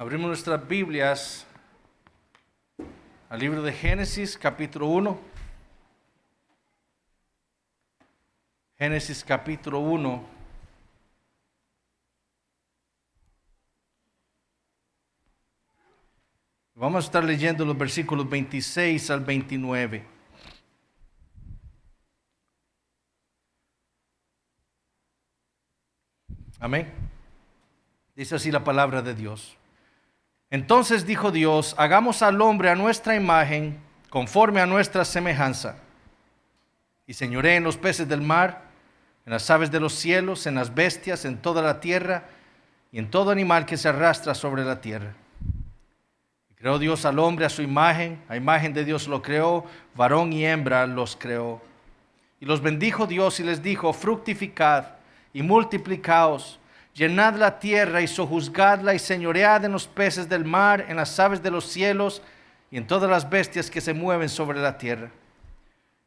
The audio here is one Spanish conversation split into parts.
Abrimos nuestras Biblias al libro de Génesis, capítulo 1. Génesis, capítulo 1. Vamos a estar leyendo los versículos 26 al 29. Amén. Dice así la palabra de Dios. Entonces dijo Dios: hagamos al hombre a nuestra imagen, conforme a nuestra semejanza, y señoree en los peces del mar, en las aves de los cielos, en las bestias, en toda la tierra, y en todo animal que se arrastra sobre la tierra. Y creó Dios al hombre a su imagen, a imagen de Dios lo creó, varón y hembra los creó. Y los bendijo Dios y les dijo: fructificad y multiplicaos, llenad la tierra y sojuzgadla y señoread en los peces del mar, en las aves de los cielos y en todas las bestias que se mueven sobre la tierra.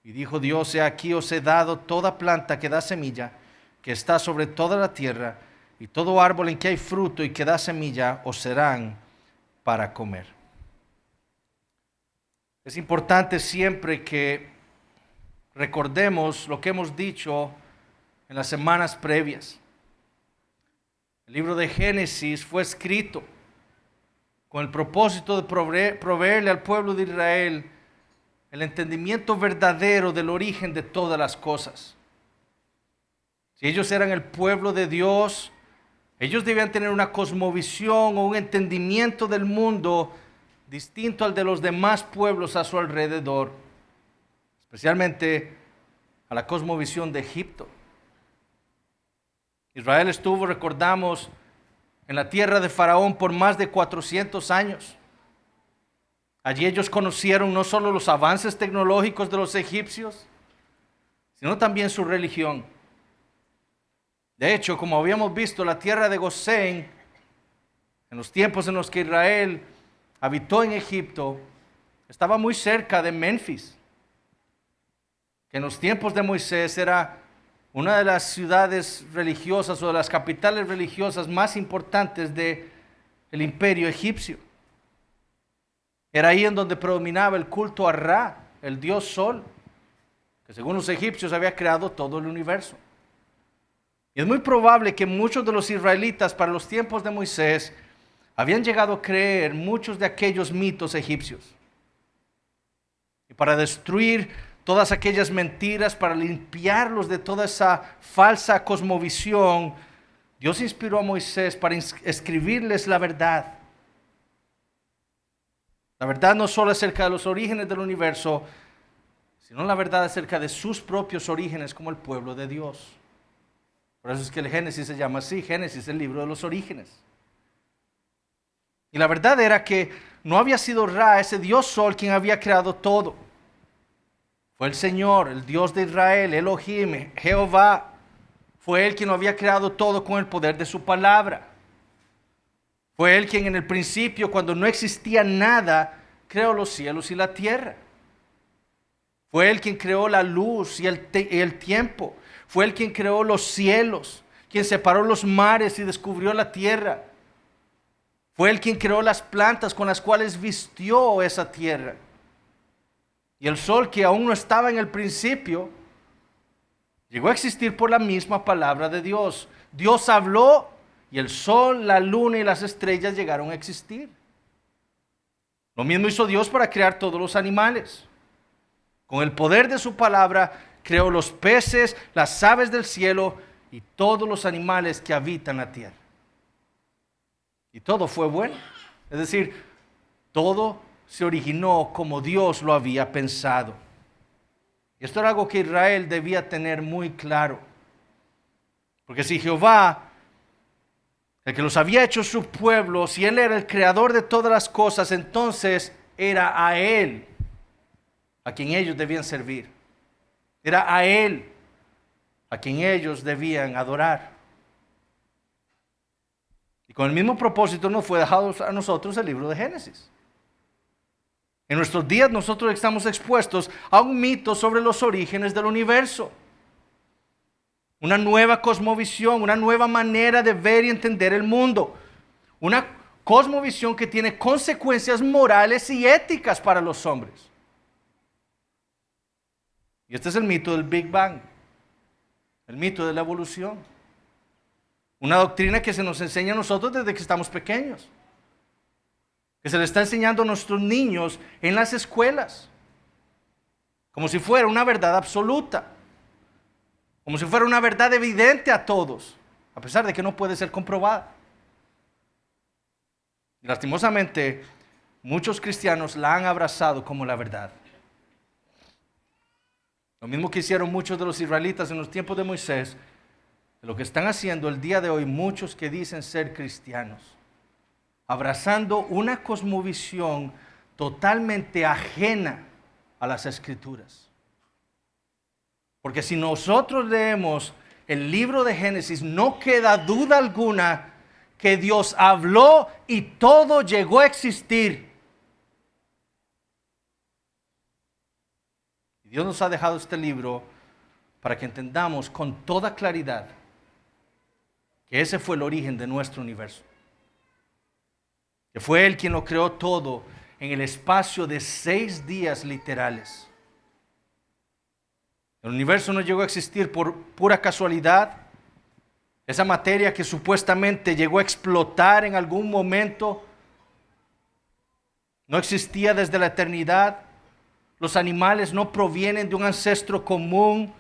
Y dijo Dios: he aquí os he dado toda planta que da semilla, que está sobre toda la tierra, y todo árbol en que hay fruto y que da semilla os serán para comer. Es importante siempre que recordemos lo que hemos dicho en las semanas previas. El libro de Génesis fue escrito con el propósito de proveerle al pueblo de Israel el entendimiento verdadero del origen de todas las cosas. Si ellos eran el pueblo de Dios, ellos debían tener una cosmovisión o un entendimiento del mundo distinto al de los demás pueblos a su alrededor, especialmente a la cosmovisión de Egipto. Israel estuvo, recordamos, en la tierra de Faraón por más de 400 años. Allí ellos conocieron no solo los avances tecnológicos de los egipcios, sino también su religión. De hecho, como habíamos visto, la tierra de Gosén, en los tiempos en los que Israel habitó en Egipto, estaba muy cerca de Memphis, que en los tiempos de Moisés era una de las ciudades religiosas o de las capitales religiosas más importantes del imperio egipcio. Era ahí en donde predominaba el culto a Ra, el dios Sol, que según los egipcios había creado todo el universo. Y es muy probable que muchos de los israelitas para los tiempos de Moisés habían llegado a creer muchos de aquellos mitos egipcios. Y para destruir todas aquellas mentiras, para limpiarlos de toda esa falsa cosmovisión, Dios inspiró a Moisés para escribirles la verdad. La verdad no solo acerca de los orígenes del universo, sino la verdad acerca de sus propios orígenes como el pueblo de Dios. Por eso es que el Génesis se llama así, Génesis, el libro de los orígenes. Y la verdad era que no había sido Ra, ese dios Sol, quien había creado todo. Fue el Señor, el Dios de Israel, Elohim, Jehová. Fue Él quien lo había creado todo con el poder de su palabra. Fue Él quien en el principio, cuando no existía nada, creó los cielos y la tierra. Fue Él quien creó la luz y el tiempo. Fue Él quien creó los cielos, quien separó los mares y descubrió la tierra. Fue Él quien creó las plantas con las cuales vistió esa tierra. Y el sol, que aún no estaba en el principio, llegó a existir por la misma palabra de Dios. Dios habló y el sol, la luna y las estrellas llegaron a existir. Lo mismo hizo Dios para crear todos los animales. Con el poder de su palabra, creó los peces, las aves del cielo y todos los animales que habitan la tierra. Y todo fue bueno. Es decir, todo se originó como Dios lo había pensado. Y esto era algo que Israel debía tener muy claro. Porque si Jehová, el que los había hecho su pueblo, si Él era el creador de todas las cosas, entonces era a Él a quien ellos debían servir. Era a Él a quien ellos debían adorar. Y con el mismo propósito nos fue dejado a nosotros el libro de Génesis. En nuestros días nosotros estamos expuestos a un mito sobre los orígenes del universo. Una nueva cosmovisión, una nueva manera de ver y entender el mundo. Una cosmovisión que tiene consecuencias morales y éticas para los hombres. Y este es el mito del Big Bang, el mito de la evolución. Una doctrina que se nos enseña a nosotros desde que estamos pequeños, que se le está enseñando a nuestros niños en las escuelas, como si fuera una verdad absoluta, como si fuera una verdad evidente a todos, a pesar de que no puede ser comprobada. Y lastimosamente, muchos cristianos la han abrazado como la verdad. Lo mismo que hicieron muchos de los israelitas en los tiempos de Moisés, de lo que están haciendo el día de hoy muchos que dicen ser cristianos, abrazando una cosmovisión totalmente ajena a las Escrituras. Porque si nosotros leemos el libro de Génesis, no queda duda alguna que Dios habló y todo llegó a existir. Y Dios nos ha dejado este libro para que entendamos con toda claridad que ese fue el origen de nuestro universo. Que fue Él quien lo creó todo en el espacio de 6 días literales. El universo no llegó a existir por pura casualidad. Esa materia que supuestamente llegó a explotar en algún momento no existía desde la eternidad. Los animales no provienen de un ancestro común,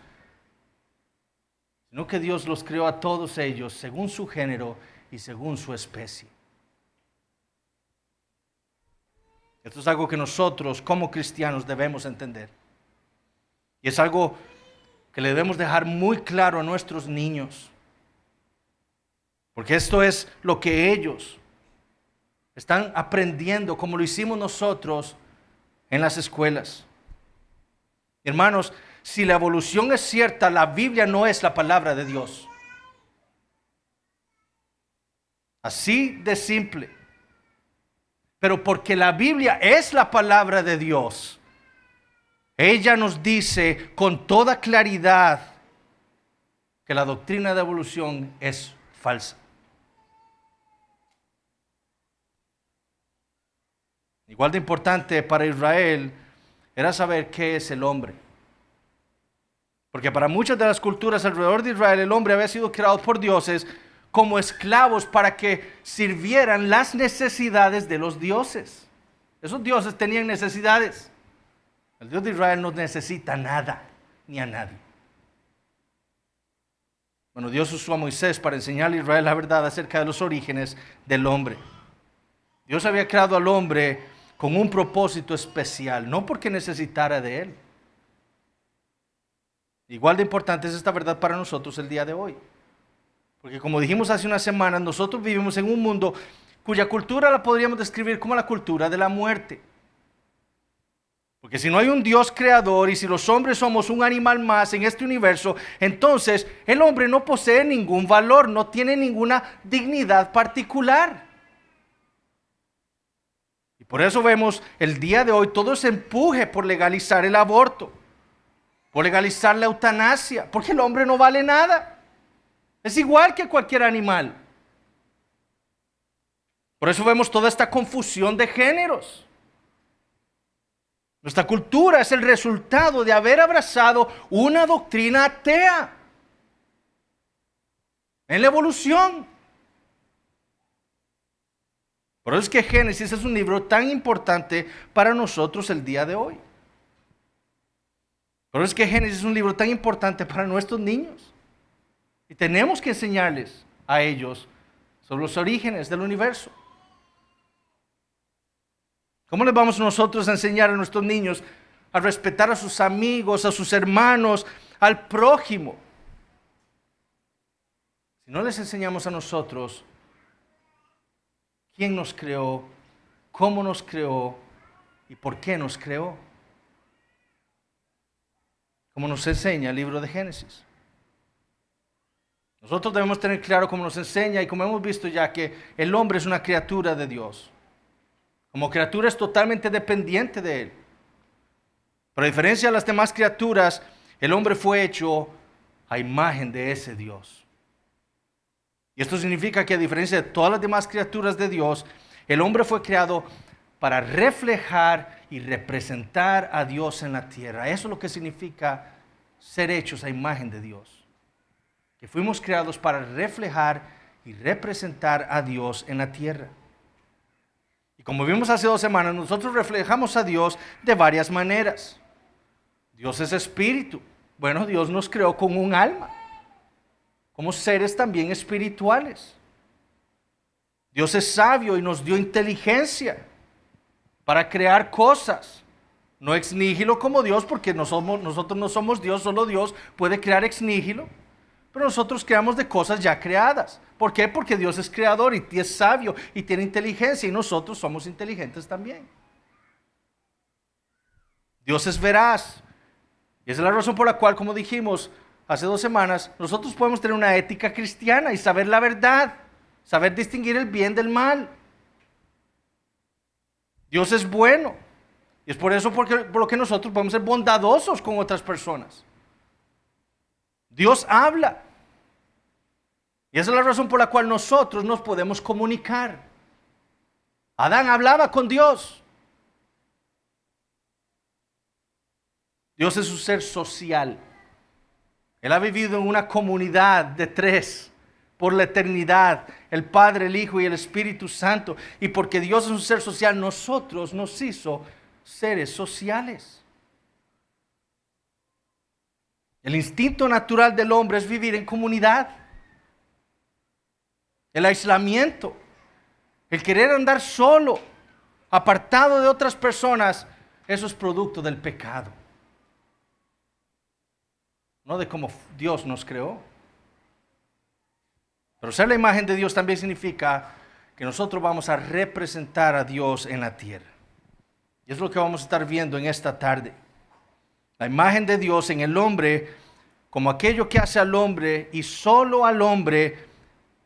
sino que Dios los creó a todos ellos según su género y según su especie. Esto es algo que nosotros como cristianos debemos entender. Y es algo que le debemos dejar muy claro a nuestros niños. Porque esto es lo que ellos están aprendiendo, como lo hicimos nosotros en las escuelas. Hermanos, si la evolución es cierta, la Biblia no es la palabra de Dios. Así de simple. Pero porque la Biblia es la palabra de Dios, ella nos dice con toda claridad que la doctrina de evolución es falsa. Igual de importante para Israel era saber qué es el hombre. Porque para muchas de las culturas alrededor de Israel, el hombre había sido creado por dioses como esclavos para que sirvieran las necesidades de los dioses. Esos dioses tenían necesidades. El Dios de Israel no necesita nada, ni a nadie. Bueno, Dios usó a Moisés para enseñarle a Israel la verdad acerca de los orígenes del hombre. Dios había creado al hombre con un propósito especial, no porque necesitara de él. Igual de importante es esta verdad para nosotros el día de hoy. Porque como dijimos hace unas semanas, nosotros vivimos en un mundo cuya cultura la podríamos describir como la cultura de la muerte. Porque si no hay un Dios creador y si los hombres somos un animal más en este universo, entonces el hombre no posee ningún valor, no tiene ninguna dignidad particular. Y por eso vemos el día de hoy todo ese empuje por legalizar el aborto, por legalizar la eutanasia, porque el hombre no vale nada. Es igual que cualquier animal. Por eso vemos toda esta confusión de géneros. Nuestra cultura es el resultado de haber abrazado una doctrina atea en la evolución. Por eso es que Génesis es un libro tan importante para nosotros el día de hoy. Por eso es que Génesis es un libro tan importante para nuestros niños. Y tenemos que enseñarles a ellos sobre los orígenes del universo. ¿Cómo les vamos nosotros a enseñar a nuestros niños a respetar a sus amigos, a sus hermanos, al prójimo? Si no les enseñamos a nosotros quién nos creó, cómo nos creó y por qué nos creó. Como nos enseña el libro de Génesis. Nosotros debemos tener claro, como nos enseña y como hemos visto ya, que el hombre es una criatura de Dios. Como criatura es totalmente dependiente de Él. Pero a diferencia de las demás criaturas, el hombre fue hecho a imagen de ese Dios. Y esto significa que a diferencia de todas las demás criaturas de Dios, El hombre fue creado para reflejar y representar a Dios en la tierra. Eso es lo que significa ser hechos a imagen de Dios. Que fuimos creados para reflejar y representar a Dios en la tierra. Y como vimos hace 2 semanas, nosotros reflejamos a Dios de varias maneras. Dios es espíritu. Bueno, Dios nos creó con un alma, como seres también espirituales. Dios es sabio y nos dio inteligencia para crear cosas. No ex nihilo como Dios, porque nosotros no somos Dios, solo Dios puede crear ex nihilo. Pero nosotros creamos de cosas ya creadas. ¿Por qué? Porque Dios es creador y es sabio y tiene inteligencia y nosotros somos inteligentes también. Dios es veraz. Y esa es la razón por la cual, como dijimos hace 2 semanas, nosotros podemos tener una ética cristiana y saber la verdad, saber distinguir el bien del mal. Dios es bueno. Y es por eso por lo que nosotros podemos ser bondadosos con otras personas. Dios habla. Y esa es la razón por la cual nosotros nos podemos comunicar. Adán hablaba con Dios. Dios es un ser social. Él ha vivido en una comunidad de 3 por la eternidad. El Padre, el Hijo y el Espíritu Santo. Y porque Dios es un ser social, nosotros nos hizo seres sociales. El instinto natural del hombre es vivir en comunidad. El aislamiento, el querer andar solo, apartado de otras personas, eso es producto del pecado. No de cómo Dios nos creó. Pero ser la imagen de Dios también significa que nosotros vamos a representar a Dios en la tierra. Y es lo que vamos a estar viendo en esta tarde. La imagen de Dios en el hombre como aquello que hace al hombre y solo al hombre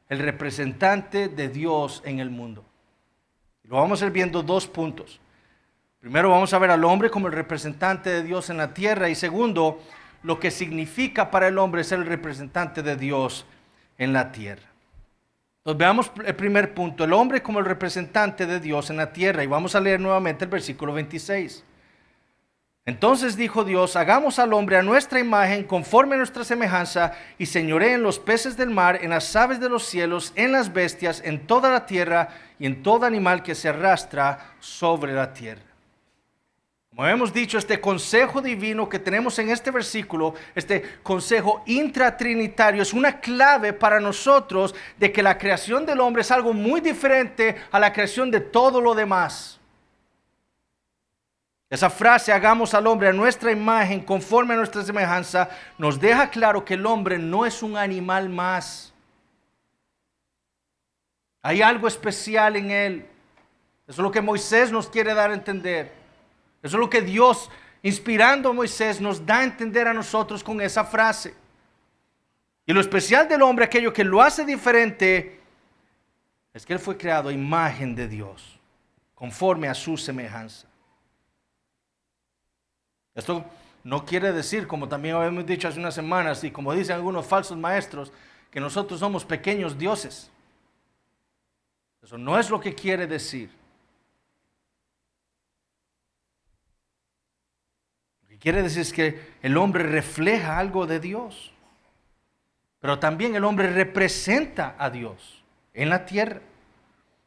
el representante de Dios en el mundo. Lo vamos a ir viendo 2 puntos. Primero vamos a ver al hombre como el representante de Dios en la tierra y segundo, lo que significa para el hombre ser el representante de Dios en la tierra. Entonces veamos el primer punto, el hombre como el representante de Dios en la tierra y vamos a leer nuevamente el versículo 26. Entonces dijo Dios, hagamos al hombre a nuestra imagen, conforme a nuestra semejanza, y señoree en los peces del mar, en las aves de los cielos, en las bestias, en toda la tierra, y en todo animal que se arrastra sobre la tierra. Como hemos dicho, este consejo divino que tenemos en este versículo, este consejo intratrinitario, es una clave para nosotros de que la creación del hombre es algo muy diferente a la creación de todo lo demás. Esa frase, hagamos al hombre a nuestra imagen, conforme a nuestra semejanza, nos deja claro que el hombre no es un animal más. Hay algo especial en él. Eso es lo que Moisés nos quiere dar a entender. Eso es lo que Dios, inspirando a Moisés, nos da a entender a nosotros con esa frase. Y lo especial del hombre, aquello que lo hace diferente, es que él fue creado a imagen de Dios, conforme a su semejanza. Esto no quiere decir, como también habíamos dicho hace unas semanas, y como dicen algunos falsos maestros, que nosotros somos pequeños dioses. Eso no es lo que quiere decir. Lo que quiere decir es que el hombre refleja algo de Dios, pero también el hombre representa a Dios en la tierra.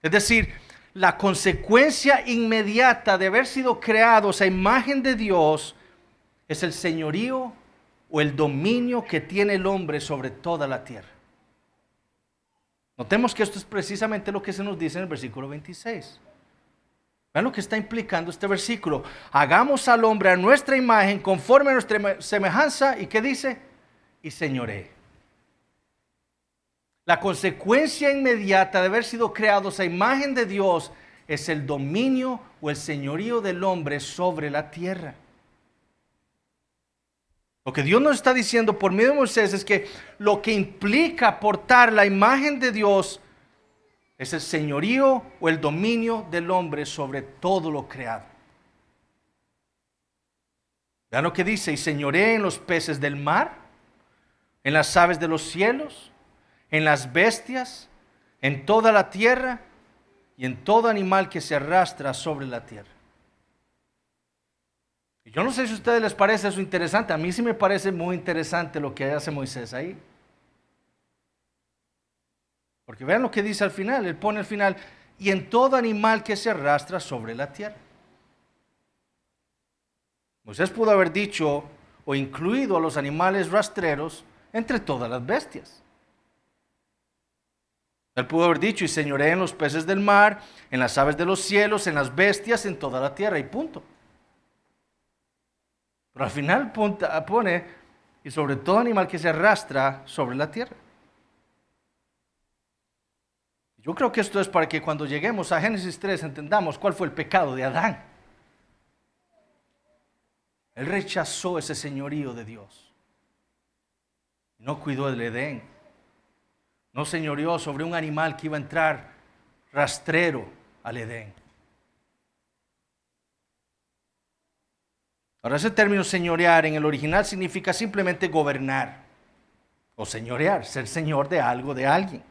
Es decir, la consecuencia inmediata de haber sido creados a imagen de Dios es el señorío o el dominio que tiene el hombre sobre toda la tierra. Notemos que esto es precisamente lo que se nos dice en el versículo 26. Vean lo que está implicando este versículo. Hagamos al hombre a nuestra imagen, conforme a nuestra semejanza, ¿y qué dice? Y señoree. La consecuencia inmediata de haber sido creados a imagen de Dios es el dominio o el señorío del hombre sobre la tierra. Lo que Dios nos está diciendo por medio de Moisés es que lo que implica portar la imagen de Dios es el señorío o el dominio del hombre sobre todo lo creado. Vean lo que dice, y señoree en los peces del mar, en las aves de los cielos, en las bestias, en toda la tierra y en todo animal que se arrastra sobre la tierra. Y yo no sé si a ustedes les parece eso interesante. A mí sí me parece muy interesante lo que hace Moisés ahí. Porque vean lo que dice al final. Él pone al final, y en todo animal que se arrastra sobre la tierra. Moisés pudo haber dicho o incluido a los animales rastreros entre todas las bestias. Él pudo haber dicho, y señoré en los peces del mar, en las aves de los cielos, en las bestias, en toda la tierra, y punto. Pero al final pone, y sobre todo animal que se arrastra sobre la tierra. Yo creo que esto es para que cuando lleguemos a Génesis 3 entendamos cuál fue el pecado de Adán. Él rechazó ese señorío de Dios. No cuidó del Edén. No señoreó sobre un animal que iba a entrar rastrero al Edén. Ahora, ese término señorear en el original significa simplemente gobernar o señorear, ser señor de algo, de alguien.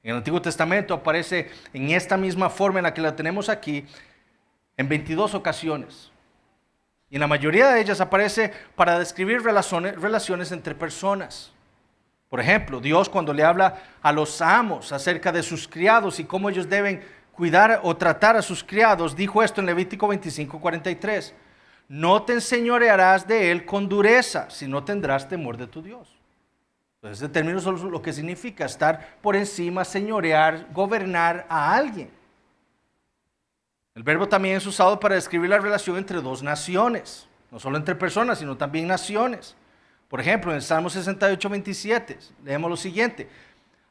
En el Antiguo Testamento aparece en esta misma forma en la que la tenemos aquí en 22 ocasiones. Y en la mayoría de ellas aparece para describir relaciones entre personas. Por ejemplo, Dios cuando le habla a los amos acerca de sus criados y cómo ellos deben cuidar o tratar a sus criados, dijo esto en Levítico 25:43. No te enseñorearás de él con dureza, sino tendrás temor de tu Dios. Entonces, ese término es lo que significa estar por encima, señorear, gobernar a alguien. El verbo también es usado para describir la relación entre dos naciones, no solo entre personas, sino también naciones. Por ejemplo, en el Salmo 68:27, leemos lo siguiente.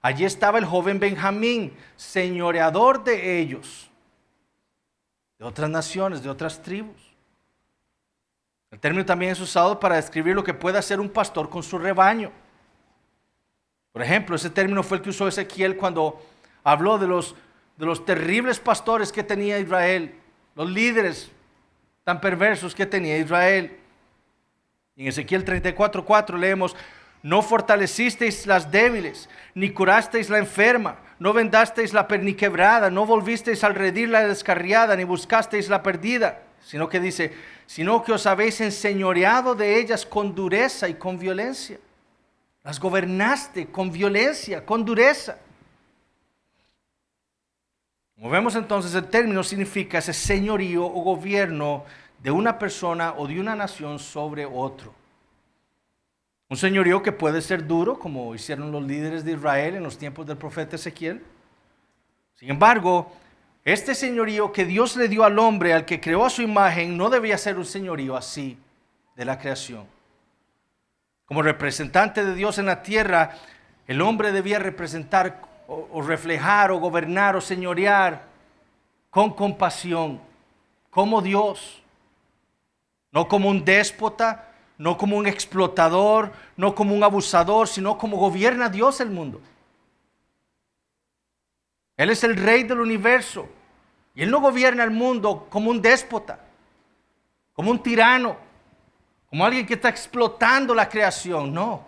Allí estaba el joven Benjamín, señoreador de ellos, de otras naciones, de otras tribus. El término también es usado para describir lo que puede hacer un pastor con su rebaño. Por ejemplo, ese término fue el que usó Ezequiel cuando habló de los terribles pastores que tenía Israel, los líderes tan perversos que tenía Israel. En Ezequiel 34:4 leemos, no fortalecisteis las débiles, ni curasteis la enferma, no vendasteis la perniquebrada, no volvisteis al redil la descarriada, ni buscasteis la perdida, sino que dice, sino que os habéis enseñoreado de ellas con dureza y con violencia. Las gobernaste con violencia, con dureza. Como vemos entonces, el término significa ese señorío o gobierno de una persona o de una nación sobre otro. Un señorío que puede ser duro, como hicieron los líderes de Israel en los tiempos del profeta Ezequiel. Sin embargo, este señorío que Dios le dio al hombre, al que creó a su imagen, no debía ser un señorío así de la creación. Como representante de Dios en la tierra, el hombre debía representar o reflejar o gobernar o señorear con compasión, como Dios, no como un déspota, no como un explotador, no como un abusador, sino como gobierna Dios el mundo. Él es el rey del universo y Él no gobierna el mundo como un déspota, como un tirano, como alguien que está explotando la creación. No,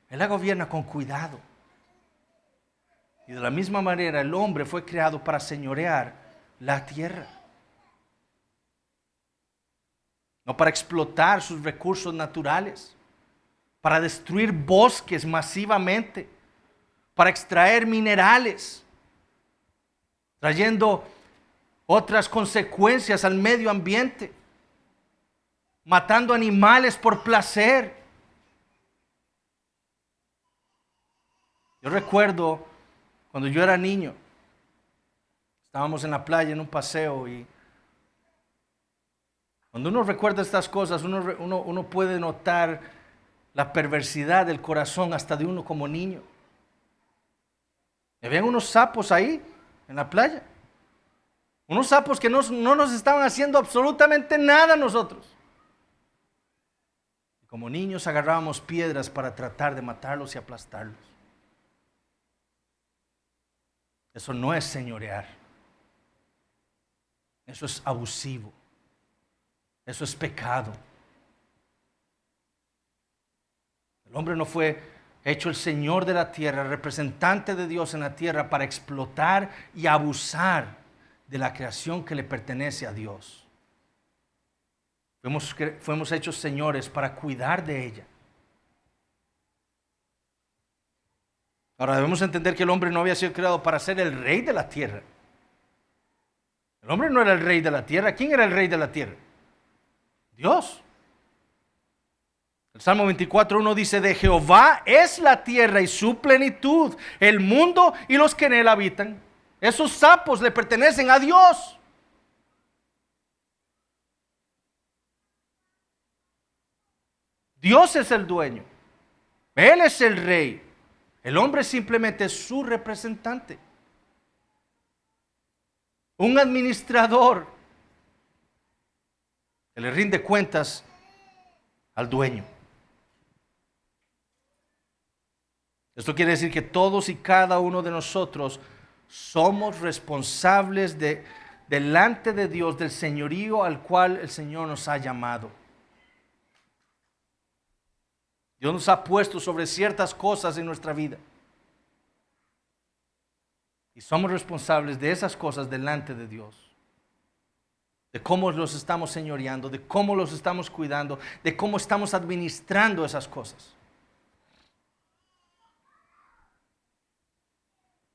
Él la gobierna con cuidado. Y de la misma manera el hombre fue creado para señorear la tierra. No para explotar sus recursos naturales, para destruir bosques masivamente, para extraer minerales, trayendo otras consecuencias al medio ambiente, matando animales por placer. Yo recuerdo cuando yo era niño, estábamos en la playa en un paseo y cuando uno recuerda estas cosas, uno puede notar la perversidad del corazón hasta de uno como niño. Y habían unos sapos ahí en la playa, unos sapos que no nos estaban haciendo absolutamente nada a nosotros. Como niños agarrábamos piedras para tratar de matarlos y aplastarlos. Eso no es señorear. Eso es abusivo. Eso es pecado. El hombre no fue hecho el Señor de la tierra, representante de Dios en la tierra para explotar y abusar de la creación que le pertenece a Dios. Fuimos hechos señores para cuidar de ella. Ahora debemos entender que el hombre no había sido creado para ser el rey de la tierra. El hombre no era el rey de la tierra. ¿Quién era el rey de la tierra? Dios. El Salmo 24:1 dice: de Jehová es la tierra y su plenitud, el mundo y los que en él habitan. Esos sapos le pertenecen a Dios. Dios es el dueño. Él es el rey. El hombre simplemente es su representante. Un administrador que le rinde cuentas al dueño. Esto quiere decir que todos y cada uno de nosotros somos responsables delante de Dios del señorío al cual el Señor nos ha llamado. Dios nos ha puesto sobre ciertas cosas en nuestra vida. Y somos responsables de esas cosas delante de Dios. De cómo los estamos señoreando, de cómo los estamos cuidando, de cómo estamos administrando esas cosas.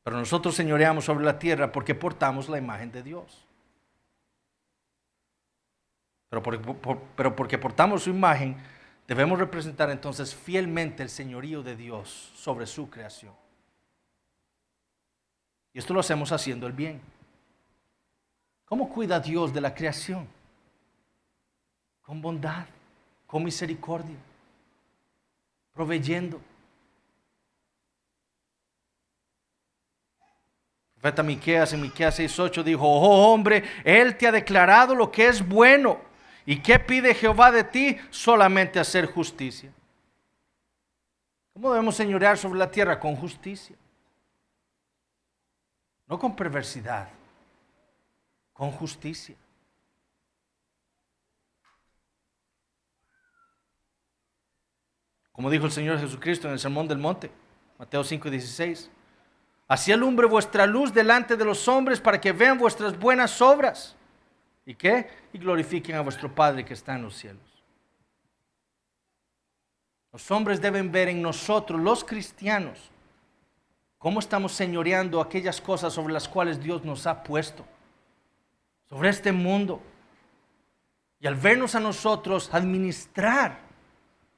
Pero nosotros señoreamos sobre la tierra porque portamos la imagen de Dios. Pero porque portamos su imagen, debemos representar entonces fielmente el señorío de Dios sobre su creación. Y esto lo hacemos haciendo el bien. ¿Cómo cuida Dios de la creación? Con bondad, con misericordia, proveyendo. El profeta Miqueas en Miqueas 6:8 dijo: oh hombre, Él te ha declarado lo que es bueno. ¿Y qué pide Jehová de ti? Solamente hacer justicia. ¿Cómo debemos señorear sobre la tierra? Con justicia. No con perversidad, con justicia. Como dijo el Señor Jesucristo en el Sermón del Monte, Mateo 5:16. Así alumbre vuestra luz delante de los hombres para que vean vuestras buenas obras. ¿Y qué? Y glorifiquen a vuestro Padre que está en los cielos. Los hombres deben ver en nosotros, los cristianos, cómo estamos señoreando aquellas cosas sobre las cuales Dios nos ha puesto, sobre este mundo. Y al vernos a nosotros administrar,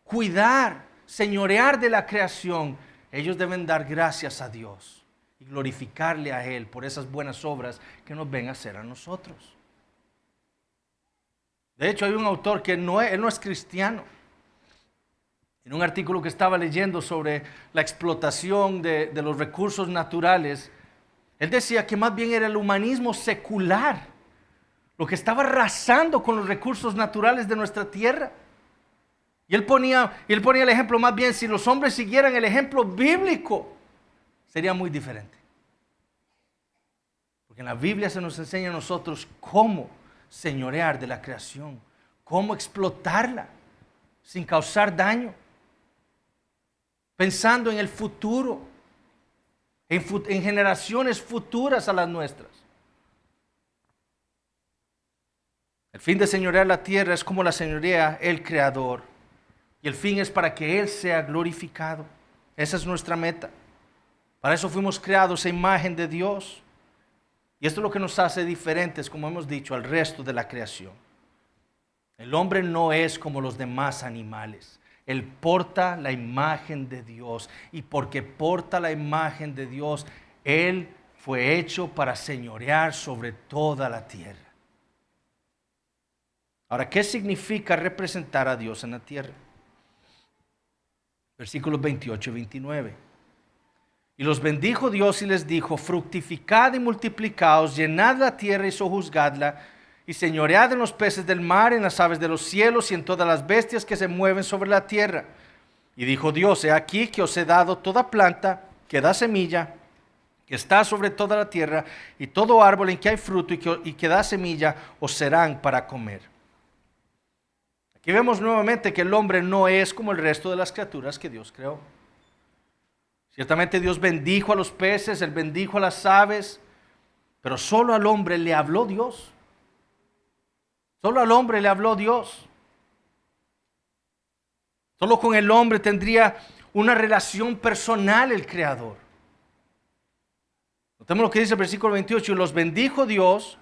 cuidar, señorear de la creación, ellos deben dar gracias a Dios y glorificarle a Él por esas buenas obras que nos ven a hacer a nosotros. De hecho, hay un autor que él no es cristiano. En un artículo que estaba leyendo sobre la explotación de los recursos naturales, él decía que más bien era el humanismo secular lo que estaba arrasando con los recursos naturales de nuestra tierra. Y él ponía el ejemplo, más bien, si los hombres siguieran el ejemplo bíblico, sería muy diferente. Porque en la Biblia se nos enseña a nosotros cómo señorear de la creación, cómo explotarla sin causar daño, pensando en el futuro, en generaciones futuras a las nuestras. El fin de señorear la tierra es como la señorea el Creador. Y el fin es para que Él sea glorificado. Esa es nuestra meta. Para eso fuimos creados a imagen de Dios. Y esto es lo que nos hace diferentes, como hemos dicho, al resto de la creación. El hombre no es como los demás animales. Él porta la imagen de Dios. Y porque porta la imagen de Dios, Él fue hecho para señorear sobre toda la tierra. Ahora, ¿qué significa representar a Dios en la tierra? Versículos 28 y 29. Y los bendijo Dios y les dijo: fructificad y multiplicaos, llenad la tierra y sojuzgadla, y señoread en los peces del mar, en las aves de los cielos y en todas las bestias que se mueven sobre la tierra. Y dijo Dios: he aquí que os he dado toda planta que da semilla, que está sobre toda la tierra, y todo árbol en que hay fruto y que da semilla, os serán para comer. Aquí vemos nuevamente que el hombre no es como el resto de las criaturas que Dios creó. Ciertamente Dios bendijo a los peces, Él bendijo a las aves, Pero solo al hombre le habló Dios. Solo al hombre le habló Dios. Solo con el hombre tendría una relación personal el Creador. Notemos lo que dice el versículo 28. Y los bendijo Dios.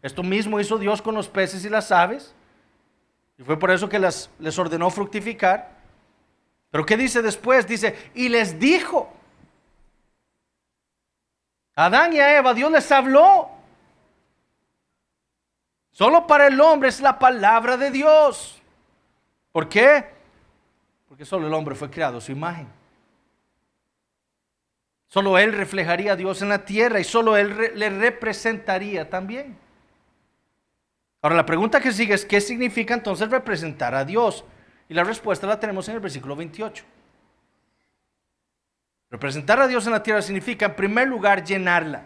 Esto mismo hizo Dios con los peces y las aves. Y fue por eso que les ordenó fructificar. Pero ¿qué dice después? Dice, y les dijo. A Adán y a Eva, Dios les habló. Solo para el hombre es la palabra de Dios. ¿Por qué? Porque solo el hombre fue creado a su imagen. Solo él reflejaría a Dios en la tierra y solo él le representaría también. Ahora la pregunta que sigue es, ¿qué significa entonces representar a Dios? Y la respuesta la tenemos en el versículo 28. Representar a Dios en la tierra significa, en primer lugar, llenarla.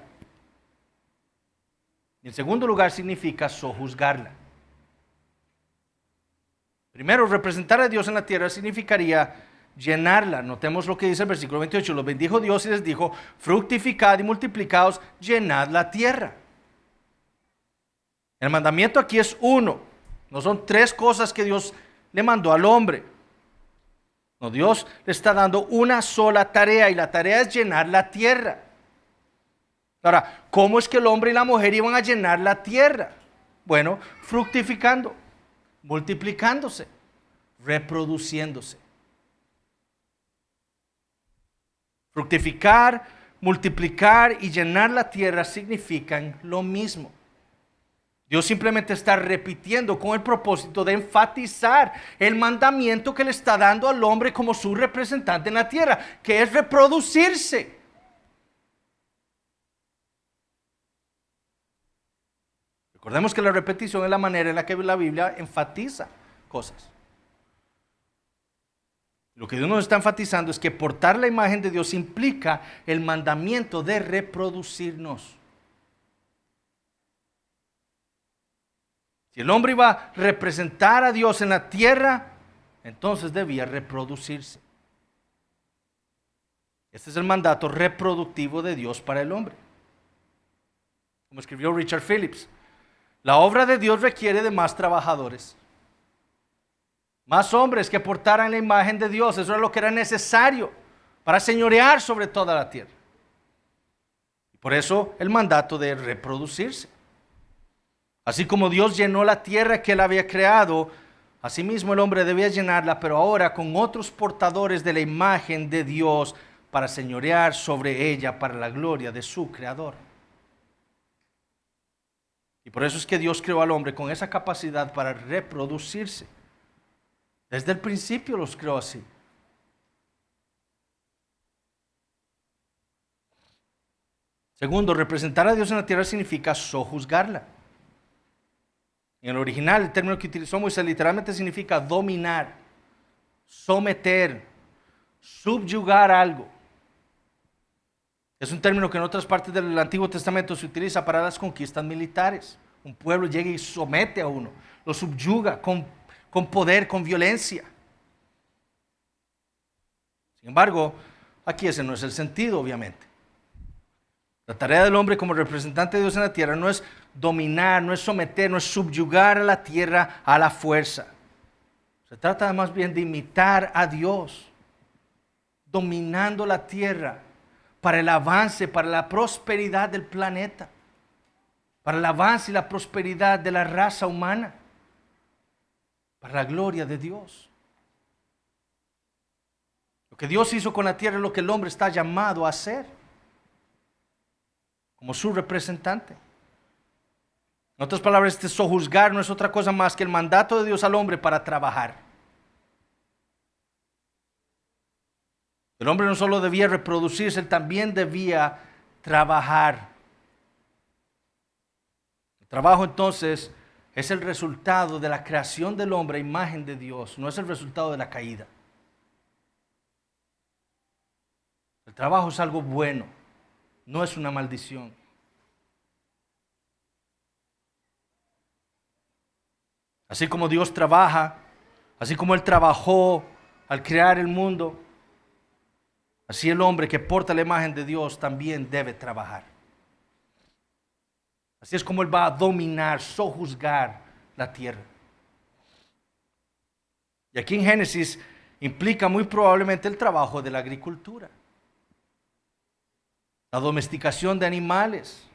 Y en segundo lugar, significa sojuzgarla. Primero, representar a Dios en la tierra significaría llenarla. Notemos lo que dice el versículo 28. Los bendijo Dios y les dijo, fructificad y multiplicaos, llenad la tierra. El mandamiento aquí es uno. No son tres cosas que Dios le mandó al hombre. No, Dios le está dando una sola tarea y la tarea es llenar la tierra. Ahora, ¿cómo es que el hombre y la mujer iban a llenar la tierra? Bueno, fructificando, multiplicándose, reproduciéndose. Fructificar, multiplicar y llenar la tierra significan lo mismo. Dios simplemente está repitiendo con el propósito de enfatizar el mandamiento que le está dando al hombre como su representante en la tierra, que es reproducirse. Recordemos que la repetición es la manera en la que la Biblia enfatiza cosas. Lo que Dios nos está enfatizando es que portar la imagen de Dios implica el mandamiento de reproducirnos. Si el hombre iba a representar a Dios en la tierra, entonces debía reproducirse. Este es el mandato reproductivo de Dios para el hombre. Como escribió Richard Phillips, la obra de Dios requiere de más trabajadores. Más hombres que portaran la imagen de Dios. Eso era lo que era necesario para señorear sobre toda la tierra. Y por eso el mandato de reproducirse. Así como Dios llenó la tierra que Él había creado, asimismo el hombre debía llenarla, pero ahora con otros portadores de la imagen de Dios para señorear sobre ella para la gloria de su Creador. Y por eso es que Dios creó al hombre con esa capacidad para reproducirse. Desde el principio los creó así. Segundo, representar a Dios en la tierra significa sojuzgarla. En el original, el término que utilizó Moisés literalmente significa dominar, someter, subyugar algo. Es un término que en otras partes del Antiguo Testamento se utiliza para las conquistas militares. Un pueblo llega y somete a uno, lo subyuga con poder, con violencia. Sin embargo, aquí ese no es el sentido, obviamente. La tarea del hombre como representante de Dios en la tierra no es dominar, no es someter, no es subyugar a la tierra a la fuerza. Se trata más bien de imitar a Dios, dominando la tierra para el avance, para la prosperidad del planeta, para el avance y la prosperidad de la raza humana, para la gloria de Dios. Lo que Dios hizo con la tierra es lo que el hombre está llamado a hacer como su representante. En otras palabras, este sojuzgar no es otra cosa más que el mandato de Dios al hombre para trabajar. El hombre no solo debía reproducirse, él también debía trabajar. El trabajo entonces es el resultado de la creación del hombre a imagen de Dios, no es el resultado de la caída. El trabajo es algo bueno, no es una maldición. Así como Dios trabaja, así como Él trabajó al crear el mundo, así el hombre que porta la imagen de Dios también debe trabajar. Así es como Él va a dominar, sojuzgar la tierra. Y aquí en Génesis implica muy probablemente el trabajo de la agricultura, la domesticación de animales,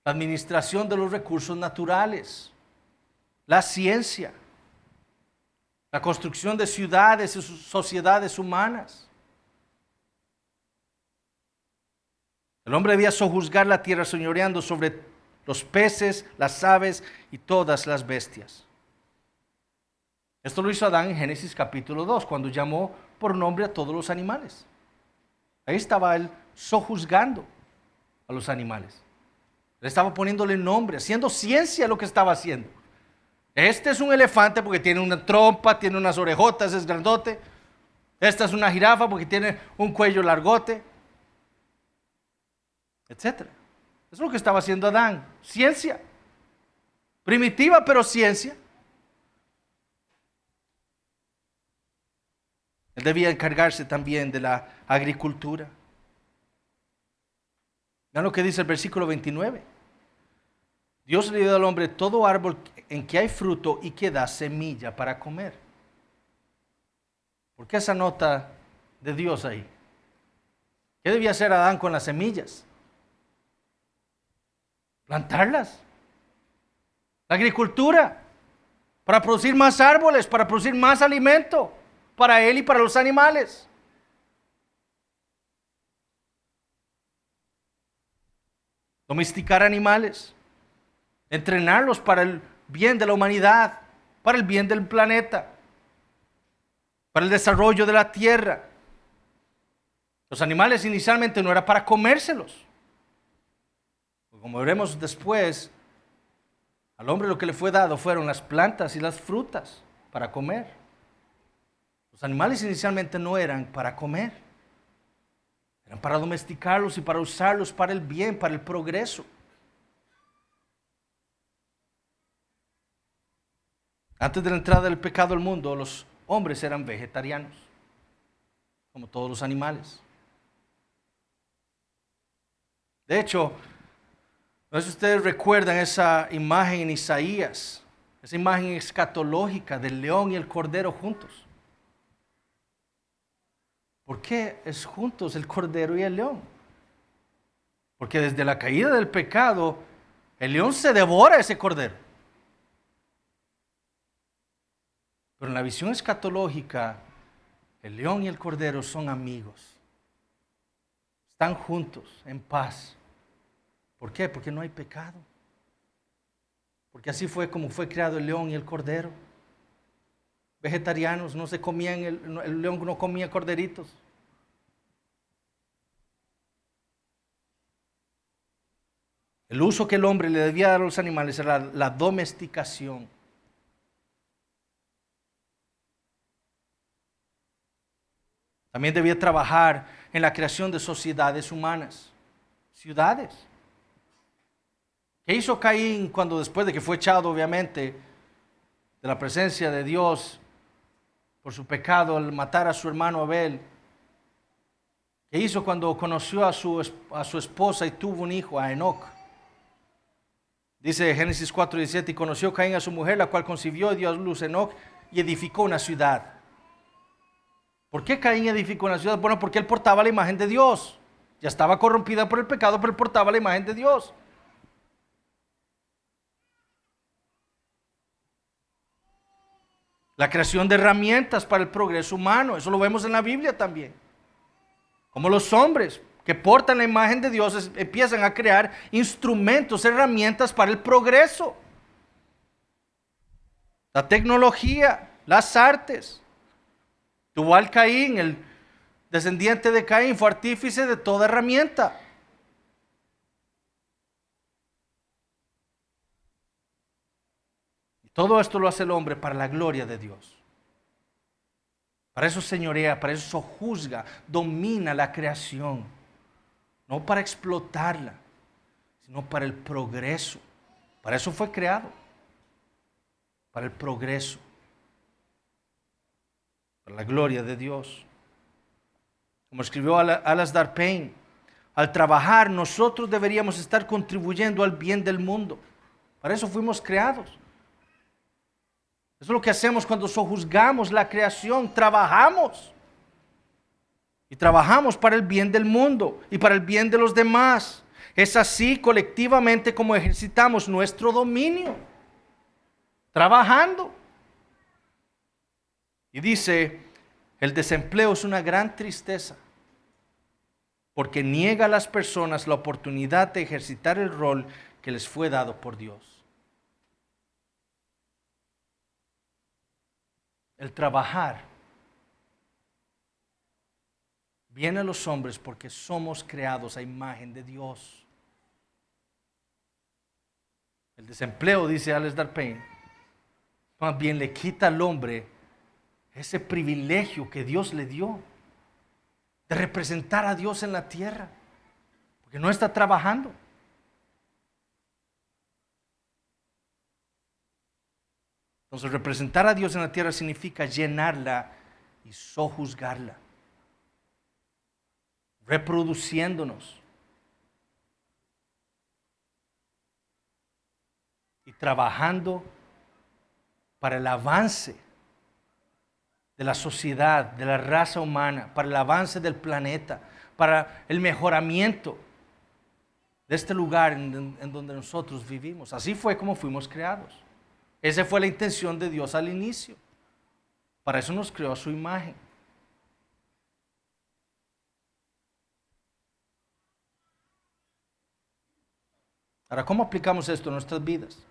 la administración de los recursos naturales, la ciencia, la construcción de ciudades y sociedades humanas. El hombre debía sojuzgar la tierra señoreando sobre los peces, las aves y todas las bestias. Esto lo hizo Adán en Génesis capítulo 2, cuando llamó por nombre a todos los animales. Ahí estaba él sojuzgando a los animales. Él estaba poniéndole nombre, haciendo ciencia lo que estaba haciendo. Este es un elefante porque tiene una trompa, tiene unas orejotas, es grandote. Esta es una jirafa porque tiene un cuello largote, etc. Eso es lo que estaba haciendo Adán. Ciencia. Primitiva, pero ciencia. Él debía encargarse también de la agricultura. Vean lo que dice el versículo 29. Dios le dio al hombre todo árbol en que hay fruto y que da semilla para comer. ¿Por qué esa nota de Dios ahí? ¿Qué debía hacer Adán con las semillas? Plantarlas. La agricultura, para producir más árboles, para producir más alimento, para él y para los animales. Domesticar animales, entrenarlos para el bien de la humanidad, para el bien del planeta, para el desarrollo de la tierra. Los animales inicialmente no era para comérselos. Como veremos después, al hombre lo que le fue dado fueron las plantas y las frutas para comer. Los animales inicialmente no eran para comer. Eran para domesticarlos y para usarlos para el bien, para el progreso. Antes de la entrada del pecado al mundo, los hombres eran vegetarianos, como todos los animales. De hecho, no sé si ustedes recuerdan esa imagen en Isaías, esa imagen escatológica del león y el cordero juntos. ¿Por qué es juntos el cordero y el león? Porque desde la caída del pecado, el león se devora a ese cordero. Pero en la visión escatológica, el león y el cordero son amigos. Están juntos, en paz. ¿Por qué? Porque no hay pecado. Porque así fue como fue creado el león y el cordero. Vegetarianos, no se comían, el león no comía corderitos. El uso que el hombre le debía dar a los animales era la domesticación. También debía trabajar en la creación de sociedades humanas, ciudades. ¿Qué hizo Caín cuando después de que fue echado, obviamente, de la presencia de Dios por su pecado al matar a su hermano Abel? ¿Qué hizo cuando conoció a su esposa y tuvo un hijo, a Enoc? Dice Génesis 4:17, y conoció Caín a su mujer, la cual concibió y dio a luz a Enoc y edificó una ciudad. ¿Por qué Caín edificó una ciudad? Bueno, porque él portaba la imagen de Dios. Ya estaba corrompida por el pecado, pero él portaba la imagen de Dios. La creación de herramientas para el progreso humano, eso lo vemos en la Biblia también. Como los hombres que portan la imagen de Dios empiezan a crear instrumentos, herramientas para el progreso. La tecnología, las artes. Tubal Caín, el descendiente de Caín, fue artífice de toda herramienta. Y todo esto lo hace el hombre para la gloria de Dios. Para eso señorea, para eso juzga, domina la creación. No para explotarla, sino para el progreso. Para eso fue creado. Para el progreso. Para la gloria de Dios. Como escribió Alasdair Payne Al trabajar, nosotros deberíamos estar contribuyendo al bien del mundo. Para eso fuimos creados. Eso es lo que hacemos cuando sojuzgamos la creación. Trabajamos. Y trabajamos para el bien del mundo y para el bien de los demás. Es así colectivamente como ejercitamos nuestro dominio. Trabajando. Y dice, el desempleo es una gran tristeza, porque niega a las personas la oportunidad de ejercitar el rol que les fue dado por Dios. El trabajar viene a los hombres porque somos creados a imagen de Dios. El desempleo, dice Alasdair Payne, más bien le quita al hombre ese privilegio que Dios le dio de representar a Dios en la tierra, porque no está trabajando. Entonces, representar a Dios en la tierra significa llenarla y sojuzgarla, reproduciéndonos y trabajando para el avance de la sociedad, de la raza humana, para el avance del planeta, para el mejoramiento de este lugar en donde nosotros vivimos. Así fue como fuimos creados. Esa fue la intención de Dios al inicio. Para eso nos creó a su imagen. Ahora, ¿cómo aplicamos esto en nuestras vidas?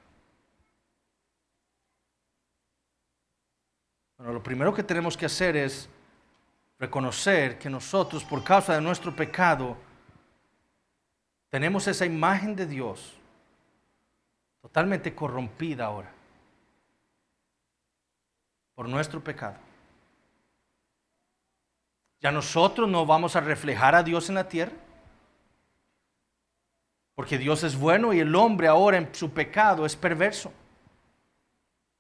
Bueno, lo primero que tenemos que hacer es reconocer que nosotros, por causa de nuestro pecado, tenemos esa imagen de Dios totalmente corrompida ahora por nuestro pecado. Ya nosotros no vamos a reflejar a Dios en la tierra, porque Dios es bueno y el hombre ahora en su pecado es perverso.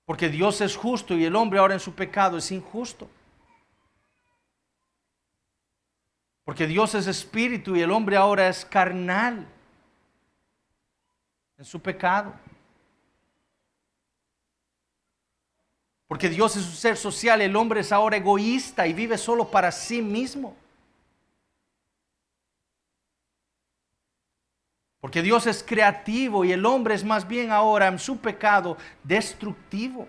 Porque Dios es justo y el hombre ahora en su pecado es injusto. Porque Dios es espíritu y el hombre ahora es carnal en su pecado. Porque Dios es un ser social, el hombre es ahora egoísta y vive solo para sí mismo. Porque Dios es creativo y el hombre es más bien ahora en su pecado destructivo.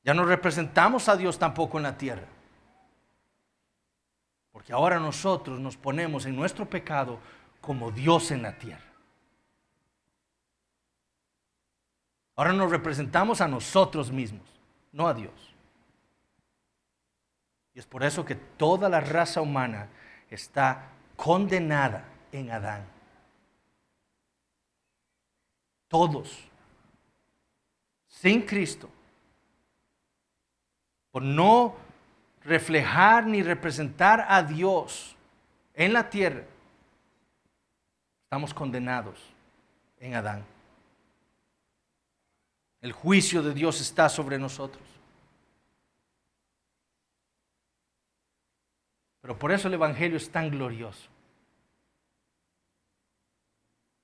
Ya no representamos a Dios tampoco en la tierra. Porque ahora nosotros nos ponemos en nuestro pecado como Dios en la tierra. Ahora nos representamos a nosotros mismos, no a Dios. Y es por eso que toda la raza humana está condenada en Adán. Todos, sin Cristo, por no reflejar ni representar a Dios en la tierra, estamos condenados en Adán. El juicio de Dios está sobre nosotros. Pero por eso el Evangelio es tan glorioso.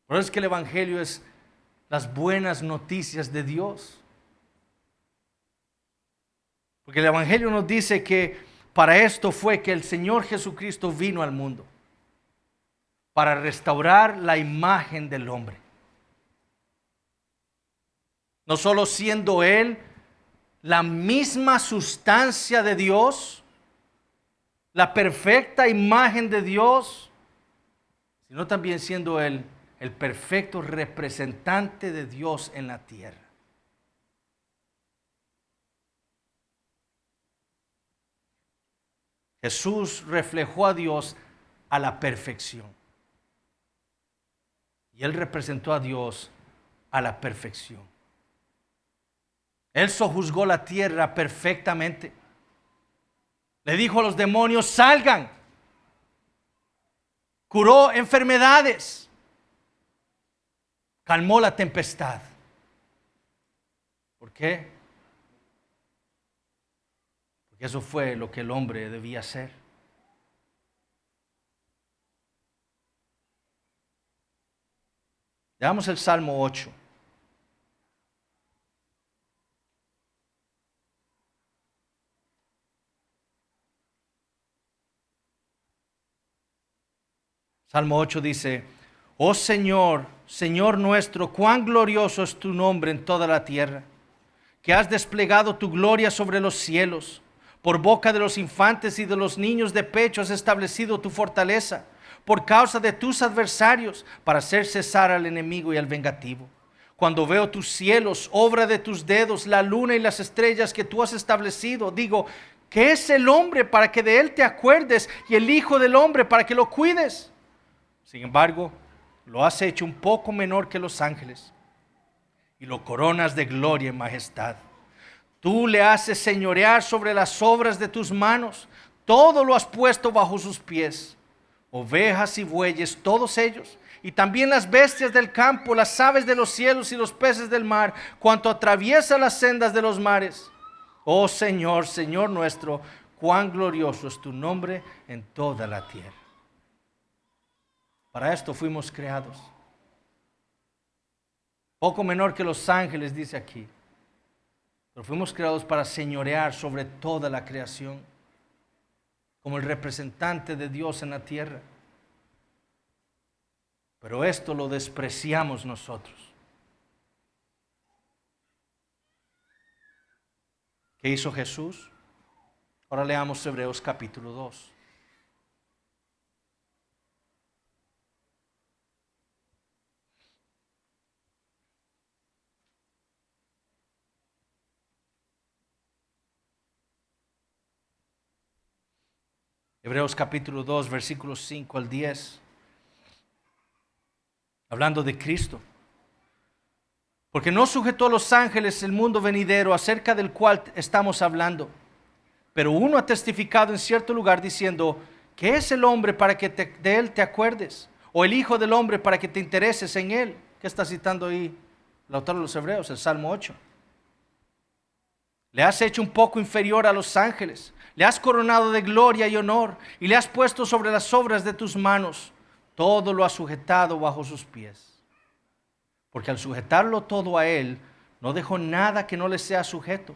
Por eso es que el Evangelio es las buenas noticias de Dios. Porque el Evangelio nos dice que para esto fue que el Señor Jesucristo vino al mundo. Para restaurar la imagen del hombre. No solo siendo Él la misma sustancia de Dios, la perfecta imagen de Dios, sino también siendo Él el perfecto representante de Dios en la tierra. Jesús reflejó a Dios a la perfección. Y Él representó a Dios a la perfección. Él sojuzgó la tierra perfectamente. Le dijo a los demonios, salgan. Curó enfermedades. Calmó la tempestad. ¿Por qué? Y eso fue lo que el hombre debía hacer. Veamos el Salmo 8. Salmo 8 dice: oh Señor, Señor nuestro, cuán glorioso es tu nombre en toda la tierra, que has desplegado tu gloria sobre los cielos. Por boca de los infantes y de los niños de pecho has establecido tu fortaleza, por causa de tus adversarios, para hacer cesar al enemigo y al vengativo. Cuando veo tus cielos, obra de tus dedos, la luna y las estrellas que tú has establecido, digo, ¿qué es el hombre para que de él te acuerdes, y el hijo del hombre para que lo cuides? Sin embargo, lo has hecho un poco menor que los ángeles y lo coronas de gloria y majestad. Tú le haces señorear sobre las obras de tus manos, todo lo has puesto bajo sus pies. Ovejas y bueyes, todos ellos, y también las bestias del campo, las aves de los cielos y los peces del mar, cuanto atraviesa las sendas de los mares. Oh Señor, Señor nuestro, cuán glorioso es tu nombre en toda la tierra. Para esto fuimos creados. Poco menor que los ángeles, dice aquí. Pero fuimos creados para señorear sobre toda la creación, como el representante de Dios en la tierra. Pero esto lo despreciamos nosotros. ¿Qué hizo Jesús? Ahora leamos Hebreos capítulo 2. Hebreos capítulo 2, versículos 5 al 10. Hablando de Cristo. Porque no sujetó a los ángeles el mundo venidero acerca del cual estamos hablando. Pero uno ha testificado en cierto lugar diciendo, ¿qué es el hombre para que de él te acuerdes? O el hijo del hombre para que te intereses en él. ¿Qué está citando ahí el autor de los Hebreos? El Salmo 8. Le has hecho un poco inferior a los ángeles. Le has coronado de gloria y honor y le has puesto sobre las obras de tus manos. Todo lo has sujetado bajo sus pies. Porque al sujetarlo todo a él, no dejó nada que no le sea sujeto.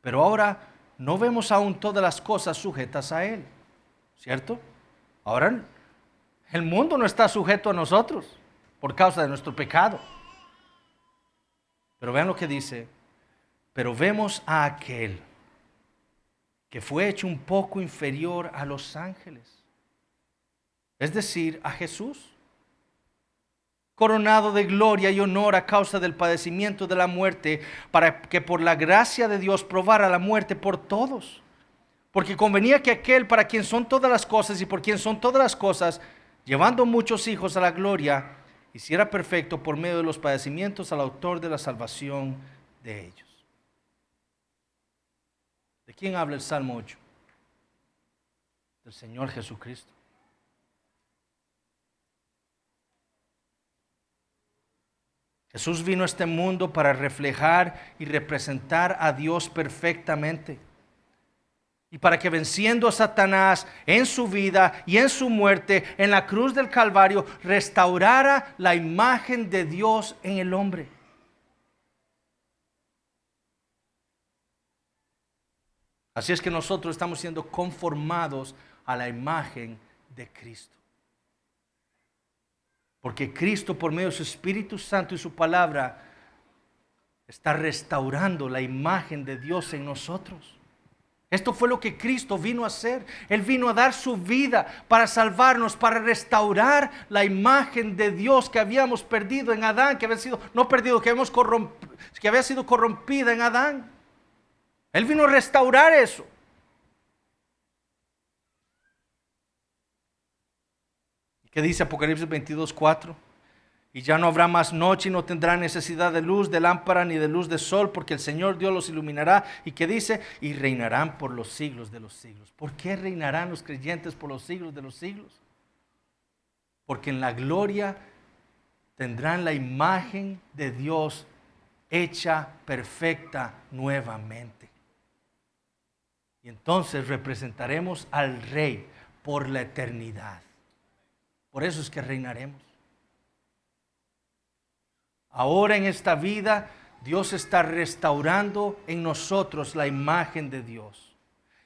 Pero ahora no vemos aún todas las cosas sujetas a él. ¿Cierto? Ahora el mundo no está sujeto a nosotros por causa de nuestro pecado. Pero vean lo que dice. Pero vemos a aquel que fue hecho un poco inferior a los ángeles, es decir, a Jesús, coronado de gloria y honor a causa del padecimiento de la muerte, para que por la gracia de Dios probara la muerte por todos. Porque convenía que aquel para quien son todas las cosas y por quien son todas las cosas, llevando muchos hijos a la gloria, hiciera perfecto por medio de los padecimientos al autor de la salvación de ellos. ¿De quién habla el Salmo 8? Del Señor Jesucristo. Jesús vino a este mundo para reflejar y representar a Dios perfectamente. Y para que venciendo a Satanás en su vida y en su muerte en la cruz del Calvario, restaurara la imagen de Dios en el hombre. Así es que nosotros estamos siendo conformados a la imagen de Cristo. Porque Cristo, por medio de su Espíritu Santo y su palabra, está restaurando la imagen de Dios en nosotros. Esto fue lo que Cristo vino a hacer. Él vino a dar su vida para salvarnos, para restaurar la imagen de Dios que habíamos perdido en Adán, que había sido, no perdido, que había sido corrompida en Adán. Él vino a restaurar eso. ¿Qué dice Apocalipsis 22:4? Y ya no habrá más noche y no tendrá necesidad de luz, de lámpara ni de luz de sol, porque el Señor Dios los iluminará. ¿Y qué dice? Y reinarán por los siglos de los siglos. ¿Por qué reinarán los creyentes por los siglos de los siglos? Porque en la gloria tendrán la imagen de Dios hecha perfecta nuevamente. Y entonces representaremos al Rey por la eternidad. Por eso es que reinaremos. Ahora en esta vida, Dios está restaurando en nosotros la imagen de Dios.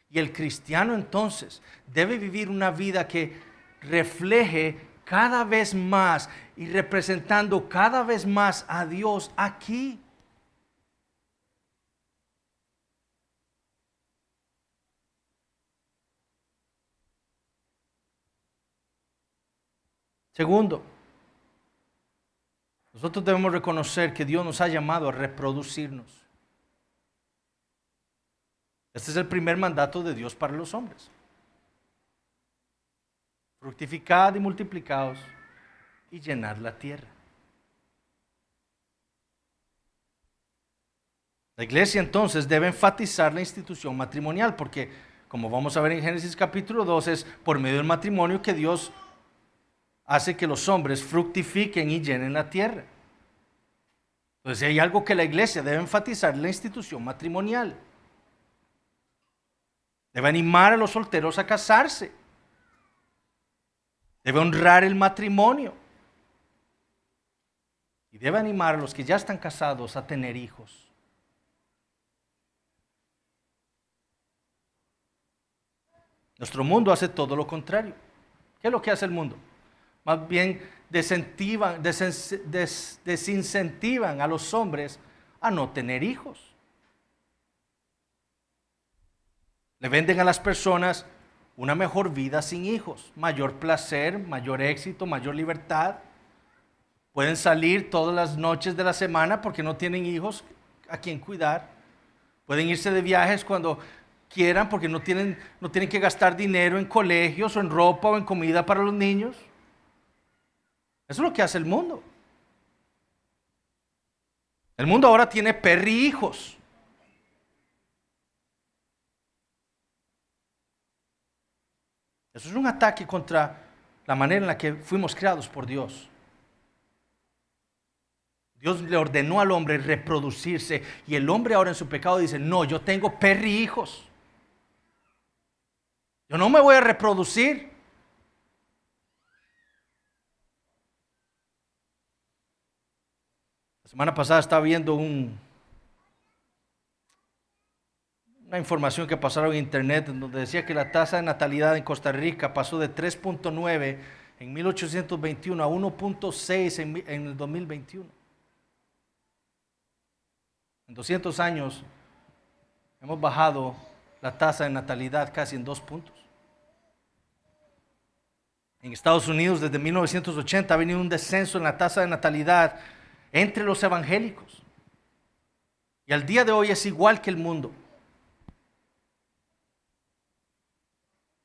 Y el cristiano entonces debe vivir una vida que refleje cada vez más y representando cada vez más a Dios aquí. Segundo, nosotros debemos reconocer que Dios nos ha llamado a reproducirnos. Este es el primer mandato de Dios para los hombres. Fructificad y multiplicaos y llenad la tierra. La iglesia entonces debe enfatizar la institución matrimonial porque, como vamos a ver en Génesis capítulo 2, es por medio del matrimonio que Dios hace que los hombres fructifiquen y llenen la tierra. Entonces, si hay algo que la iglesia debe enfatizar, la institución matrimonial. Debe animar a los solteros a casarse. Debe honrar el matrimonio. Y debe animar a los que ya están casados a tener hijos. Nuestro mundo hace todo lo contrario. ¿Qué es lo que hace el mundo? Más bien desincentivan a los hombres a no tener hijos. Le venden a las personas una mejor vida sin hijos, mayor placer, mayor éxito, mayor libertad. Pueden salir todas las noches de la semana porque no tienen hijos a quien cuidar. Pueden irse de viajes cuando quieran porque no tienen que gastar dinero en colegios o en ropa o en comida para los niños. Eso es lo que hace el mundo. El mundo ahora tiene perrijos. Eso es un ataque contra la manera en la que fuimos creados por Dios. Dios le ordenó al hombre reproducirse y el hombre ahora en su pecado dice, no, yo tengo perrijos. Yo no me voy a reproducir. La semana pasada estaba viendo una información que pasaron en internet en donde decía que la tasa de natalidad en Costa Rica pasó de 3.9 en 1821 a 1.6 en el 2021. En 200 años hemos bajado la tasa de natalidad casi en 2 puntos. En Estados Unidos desde 1980 ha venido un descenso en la tasa de natalidad entre los evangélicos. Y al día de hoy es igual que el mundo.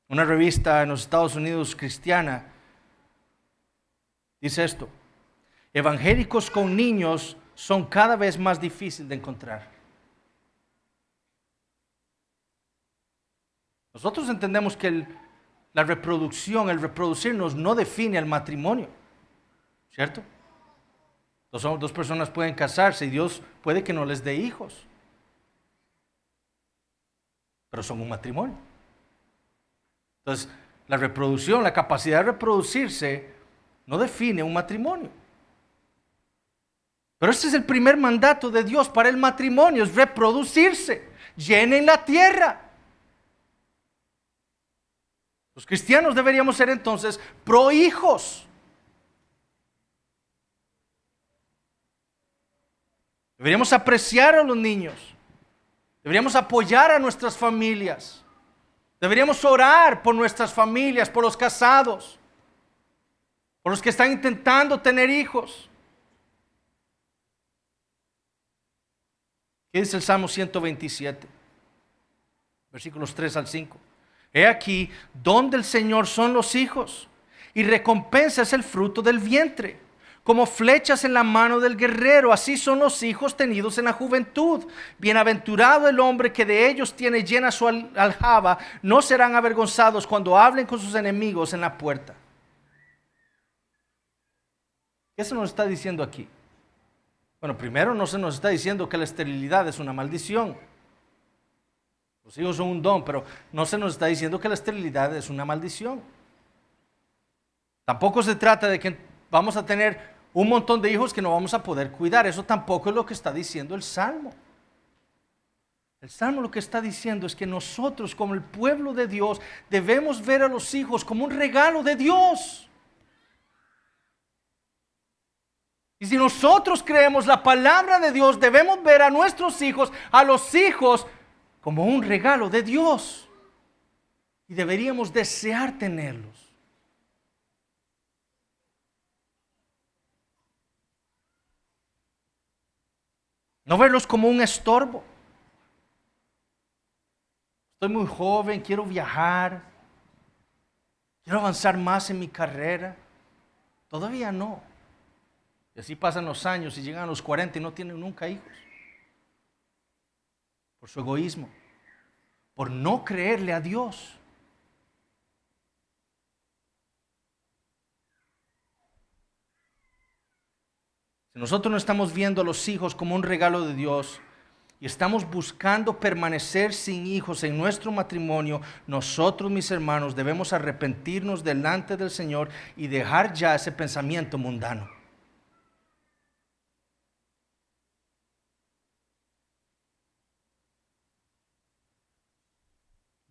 Una revista en los Estados Unidos cristiana dice esto: evangélicos con niños son cada vez más difíciles de encontrar. Nosotros entendemos que la reproducción, el reproducirnos no define el matrimonio, ¿cierto? Dos personas pueden casarse y Dios puede que no les dé hijos, pero son un matrimonio. Entonces, la reproducción, la capacidad de reproducirse no define un matrimonio. Pero este es el primer mandato de Dios para el matrimonio, es reproducirse. Llenen la tierra. Los cristianos deberíamos ser entonces pro hijos. Deberíamos apreciar a los niños. Deberíamos apoyar a nuestras familias. Deberíamos orar por nuestras familias, por los casados, por los que están intentando tener hijos. ¿Qué dice el Salmo 127? Versículos 3 al 5. He aquí, don del Señor son los hijos, y recompensa es el fruto del vientre. Como flechas en la mano del guerrero, así son los hijos tenidos en la juventud. Bienaventurado el hombre que de ellos tiene llena su aljaba, no serán avergonzados cuando hablen con sus enemigos en la puerta. ¿Qué se nos está diciendo aquí? Bueno, primero no se nos está diciendo que la esterilidad es una maldición. Los hijos son un don, pero no se nos está diciendo que la esterilidad es una maldición. Tampoco se trata de que vamos a tener un montón de hijos que no vamos a poder cuidar. Eso tampoco es lo que está diciendo el Salmo. El Salmo lo que está diciendo es que nosotros, como el pueblo de Dios, debemos ver a los hijos como un regalo de Dios. Y si nosotros creemos la palabra de Dios, debemos ver a nuestros hijos, a los hijos, como un regalo de Dios. Y deberíamos desear tenerlos. No verlos como un estorbo. Estoy muy joven, quiero viajar, quiero avanzar más en mi carrera. Todavía no. Y así pasan los años y llegan a los 40 y no tienen nunca hijos. Por su egoísmo, por no creerle a Dios. Si nosotros no estamos viendo a los hijos como un regalo de Dios y estamos buscando permanecer sin hijos en nuestro matrimonio, nosotros, mis hermanos, debemos arrepentirnos delante del Señor y dejar ya ese pensamiento mundano.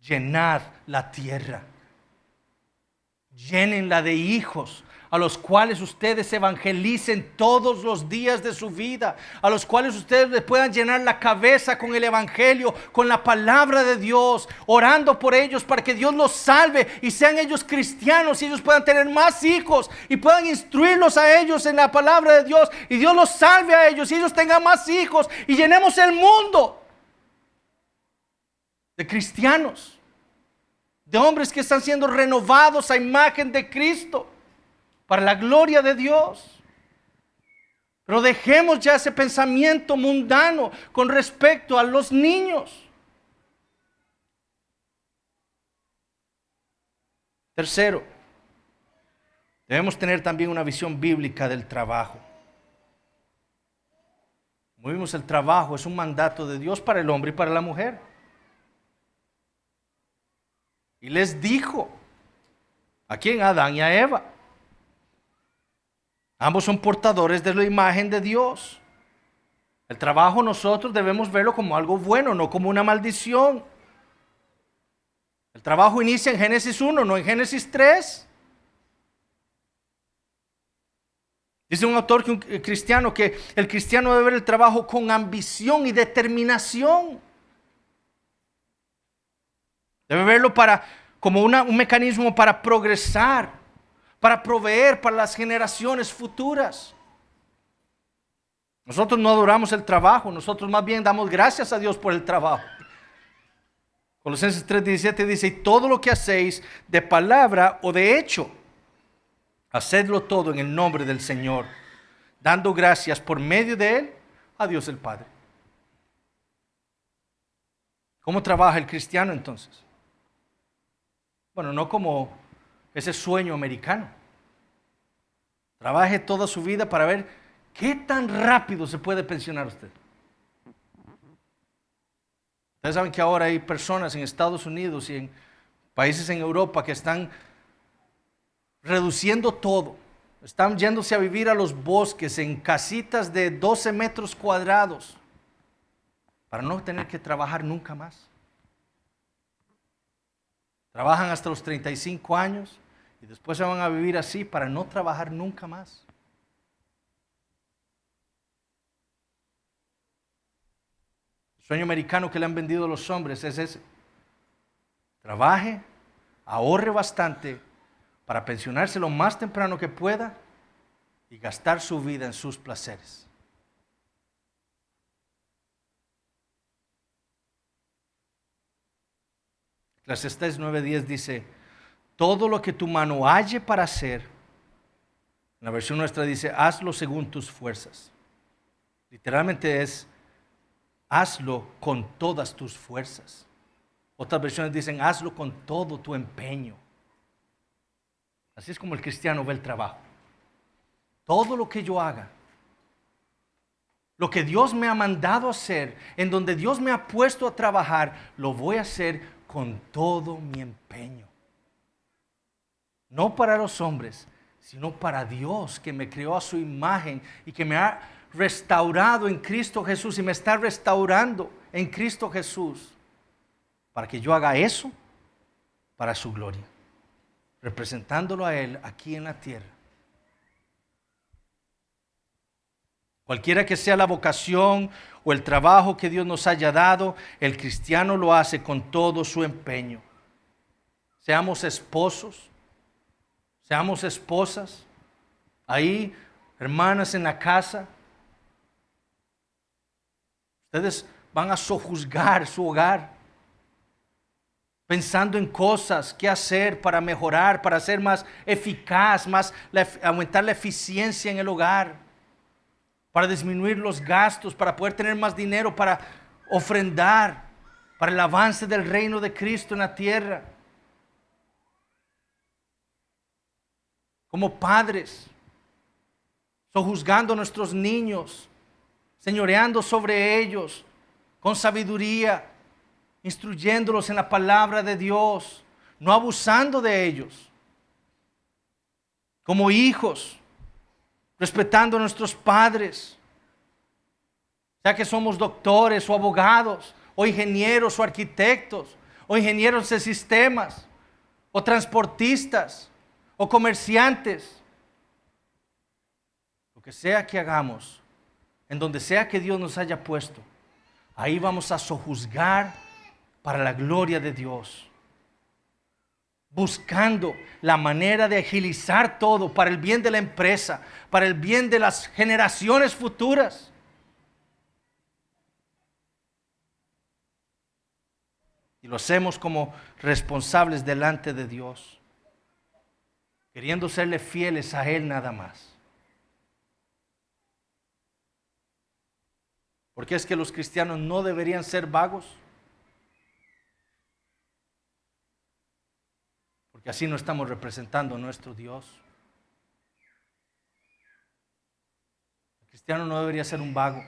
Llenad la tierra, llénenla de hijos, a los cuales ustedes evangelicen todos los días de su vida, a los cuales ustedes les puedan llenar la cabeza con el evangelio, con la palabra de Dios, orando por ellos para que Dios los salve y sean ellos cristianos y ellos puedan tener más hijos y puedan instruirlos a ellos en la palabra de Dios y Dios los salve a ellos y ellos tengan más hijos y llenemos el mundo de cristianos, de hombres que están siendo renovados a imagen de Cristo, para la gloria de Dios. Pero dejemos ya ese pensamiento mundano con respecto a los niños. Tercero, debemos tener también una visión bíblica del trabajo. Como vimos, el trabajo es un mandato de Dios para el hombre y para la mujer. Y les dijo, ¿a quién? A Adán y a Eva. Ambos son portadores de la imagen de Dios. El trabajo nosotros debemos verlo como algo bueno, no como una maldición. El trabajo inicia en Génesis 1, no en Génesis 3. Dice un autor cristiano que el cristiano debe ver el trabajo con ambición y determinación. Debe verlo como un mecanismo para progresar, para proveer para las generaciones futuras. Nosotros no adoramos el trabajo, nosotros más bien damos gracias a Dios por el trabajo. Colosenses 3:17 dice, y todo lo que hacéis de palabra o de hecho, hacedlo todo en el nombre del Señor, dando gracias por medio de Él a Dios el Padre. ¿Cómo trabaja el cristiano entonces? Bueno, no como ese sueño americano. Trabaje toda su vida para ver qué tan rápido se puede pensionar usted. Ustedes saben que ahora hay personas en Estados Unidos y en países en Europa que están reduciendo todo. Están yéndose a vivir a los bosques en casitas de 12 metros cuadrados para no tener que trabajar nunca más. Trabajan hasta los 35 años y después se van a vivir así para no trabajar nunca más. El sueño americano que le han vendido a los hombres es ese. Trabaje, ahorre bastante para pensionarse lo más temprano que pueda y gastar su vida en sus placeres. Eclesiastés 9:10 dice, todo lo que tu mano halle para hacer, en la versión nuestra dice, hazlo según tus fuerzas. Literalmente es, hazlo con todas tus fuerzas. Otras versiones dicen, hazlo con todo tu empeño. Así es como el cristiano ve el trabajo. Todo lo que yo haga, Lo que Dios me ha mandado hacer, en donde Dios me ha puesto a trabajar, lo voy a hacer con todo mi empeño. No para los hombres, sino para Dios, que me creó a su imagen y que me ha restaurado en Cristo Jesús y me está restaurando en Cristo Jesús, para que yo haga eso para su gloria, representándolo a Él aquí en la tierra. Cualquiera que sea la vocación o el trabajo que Dios nos haya dado, el cristiano lo hace con todo su empeño. Seamos esposos, seamos esposas, ahí, hermanas en la casa. Ustedes van a sojuzgar su hogar, pensando en cosas que hacer para mejorar, para ser más eficaz, aumentar la eficiencia en el hogar, para disminuir los gastos, para poder tener más dinero, para ofrendar, para el avance del reino de Cristo en la tierra. Como padres, sojuzgando a nuestros niños, señoreando sobre ellos con sabiduría, instruyéndolos en la palabra de Dios, no abusando de ellos. Como hijos, respetando a nuestros padres, ya que somos doctores o abogados, o ingenieros o arquitectos, o ingenieros de sistemas, o transportistas, o comerciantes. Lo que sea que hagamos, en donde sea que Dios nos haya puesto, ahí vamos a sojuzgar para la gloria de Dios, buscando la manera de agilizar todo para el bien de la empresa, para el bien de las generaciones futuras. Y lo hacemos como responsables delante de Dios, queriendo serle fieles a Él nada más. Porque es que los cristianos no deberían ser vagos. Porque así no estamos representando a nuestro Dios. El cristiano no debería ser un vago.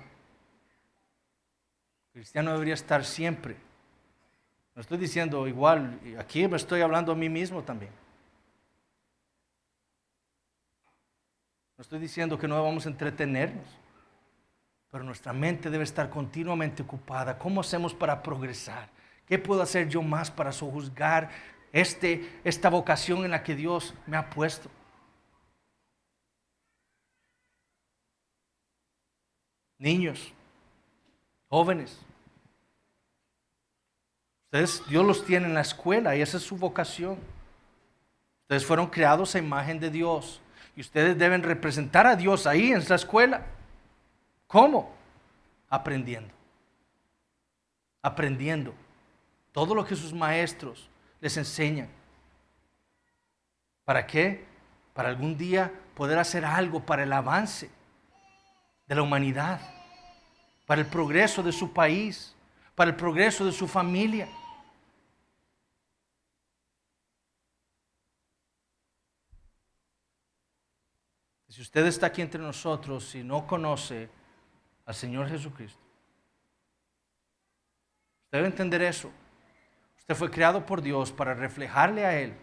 El cristiano debería estar siempre. No estoy diciendo igual, aquí me estoy hablando a mí mismo también. No estoy diciendo que no vamos a entretenernos, pero nuestra mente debe estar continuamente ocupada. ¿Cómo hacemos para progresar? ¿Qué puedo hacer yo más para sojuzgar esta vocación en la que Dios me ha puesto? Niños, jóvenes, Dios los tiene en la escuela y esa es su vocación. Ustedes fueron creados a imagen de Dios y ustedes deben representar a Dios ahí en esa escuela. ¿Cómo? Aprendiendo todo lo que sus maestros les enseñan. ¿Para qué? Para algún día poder hacer algo para el avance de la humanidad, para el progreso de su país, para el progreso de su familia. Si usted está aquí entre nosotros y no conoce al Señor Jesucristo, usted debe entender eso. Usted fue creado por Dios para reflejarle a Él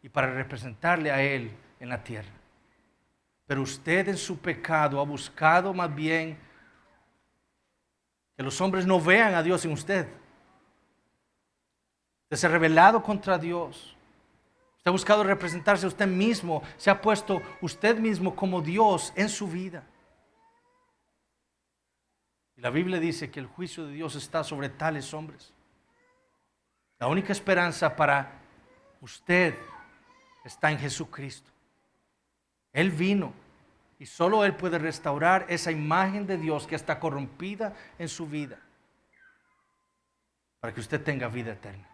y para representarle a Él en la tierra. Pero usted en su pecado ha buscado más bien que los hombres no vean a Dios en usted. Usted se ha rebelado contra Dios. Usted ha buscado representarse a usted mismo. Se ha puesto usted mismo como Dios en su vida. Y la Biblia dice que el juicio de Dios está sobre tales hombres. La única esperanza para usted está en Jesucristo. Él vino y solo Él puede restaurar esa imagen de Dios que está corrompida en su vida para que usted tenga vida eterna.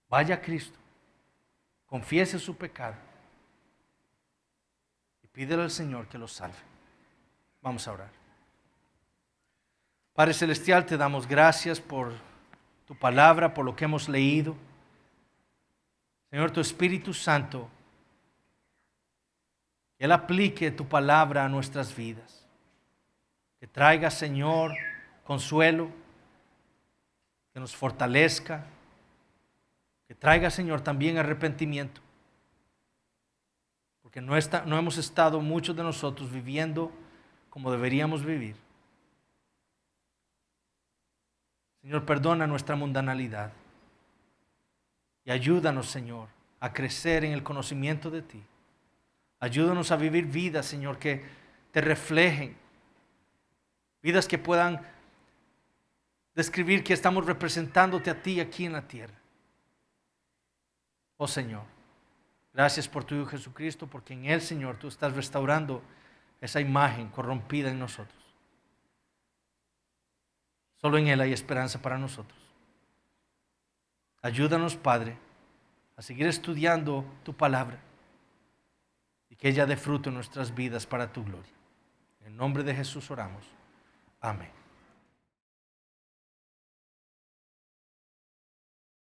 Vaya a Cristo, confiese su pecado y pídele al Señor que lo salve. Vamos a orar. Padre Celestial, te damos gracias por tu palabra, por lo que hemos leído. Señor, tu Espíritu Santo, que Él aplique tu palabra a nuestras vidas. que traiga, Señor, consuelo, que nos fortalezca, que traiga, Señor, también arrepentimiento. Porque no hemos estado muchos de nosotros viviendo como deberíamos vivir. Señor, perdona nuestra mundanalidad y ayúdanos, Señor, a crecer en el conocimiento de ti. Ayúdanos a vivir vidas, Señor, que te reflejen, vidas que puedan describir que estamos representándote a ti aquí en la tierra. Oh Señor, gracias por tu Hijo Jesucristo, porque en Él, Señor, tú estás restaurando esa imagen corrompida en nosotros. Solo en Él hay esperanza para nosotros. Ayúdanos, Padre, a seguir estudiando tu palabra y que ella dé fruto en nuestras vidas para tu gloria. En el nombre de Jesús oramos. Amén.